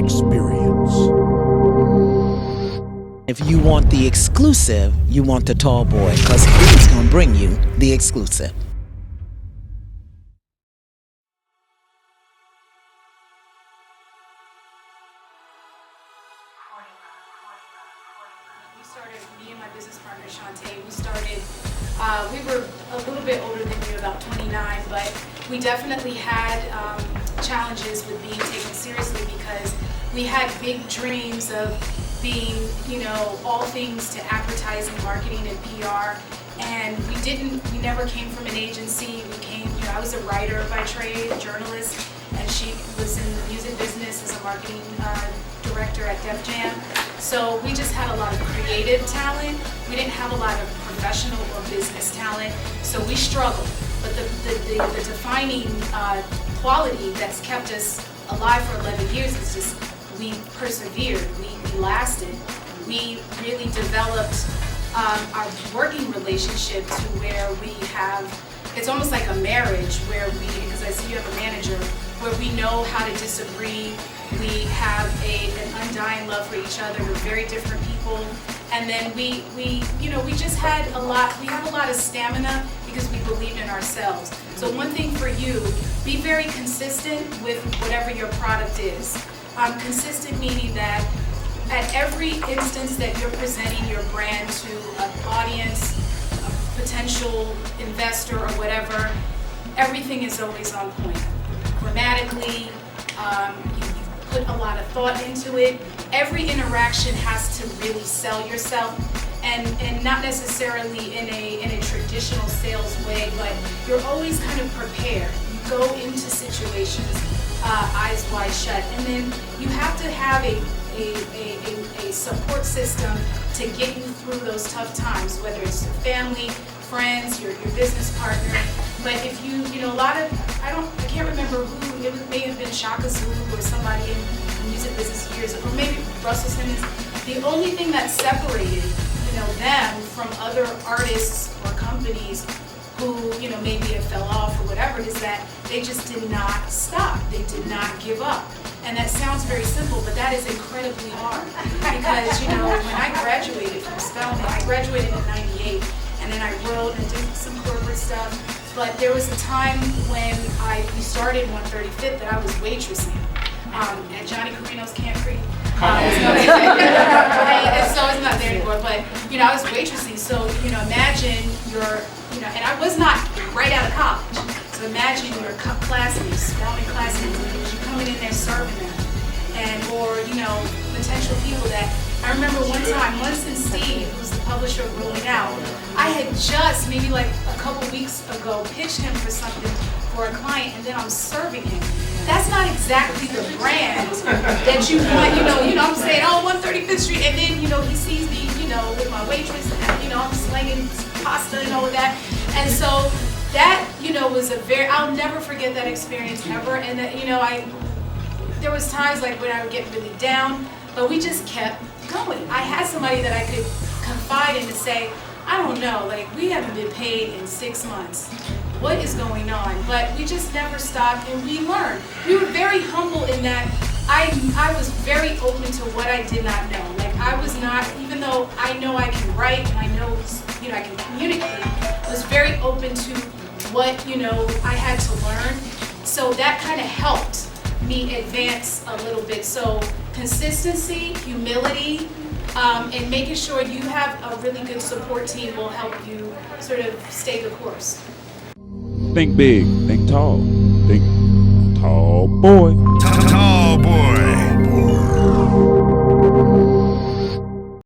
experience. If you want the exclusive, you want the tall boy, because he's going to bring you the exclusive. Me and my business partner, Shantae, we were a little bit older than you, about 29, but we definitely had challenges with being taken seriously because we had big dreams of being, all things to advertising, marketing, and PR. And we never came from an agency. I was a writer by trade, a journalist, and she was in the music business as a marketing director at Def Jam. So we just had a lot of creative talent. We didn't have a lot of professional or business talent, so we struggled. But the defining quality that's kept us alive for 11 years is just we persevered, we lasted. We really developed our working relationship to where it's almost like a marriage where because I see you have a manager, where we know how to disagree. We have an undying love for each other. We're very different people. And then we just had we have a lot of stamina because we believed in ourselves. So one thing for you, be very consistent with whatever your product is. Consistent meaning that at every instance that you're presenting your brand to an audience, a potential investor or whatever, everything is always on point. Grammatically, you put a lot of thought into it. Every interaction has to really sell yourself, and not necessarily in a traditional sales way, but you're always kind of prepared. You go into situations eyes wide shut, and then you have to have a support system to get you through those tough times, whether it's your family, friends, your business partner. But if I can't remember who, it may have been Shaka Zulu or somebody in the music business years ago, or maybe Russell Simmons. The only thing that separated, them from other artists or companies who, maybe it fell off or whatever, is that they just did not stop. They did not give up. And that sounds very simple, but that is incredibly hard. Because, when I graduated from Spelman, I graduated in '98, and then I wrote and did some corporate stuff. But there was a time when we started 135th that I was waitressing at Johnny Carino's Camp Creek. So it's not there anymore, but I was waitressing. So imagine and I was not right out of college. So imagine your classmates, Spelman classmates, you coming in there serving them, or potential people that. I remember one time, Munson Steve, who's the publisher of Rolling Out, I had just, maybe like a couple weeks ago, pitched him for something for a client, and then I'm serving him. That's not exactly the brand that you want, I'm saying, 135th Street, and then, he sees me, with my waitress, and, I'm slinging pasta and all of that. And so that, was I'll never forget that experience ever. And that, there was times like when I would get really down, but we just kept going. I had somebody that I could confide in to say, I don't know, we haven't been paid in 6 months. What is going on? But we just never stopped, and we learned. We were very humble in that I was very open to what I did not know. I was not, even though I know I can write and I know, I can communicate, I was very open to what, I had to learn. So that kind of helped me advance a little bit. So consistency, humility, and making sure you have a really good support team will help you sort of stay the course. Think big, think tall, think tall boy.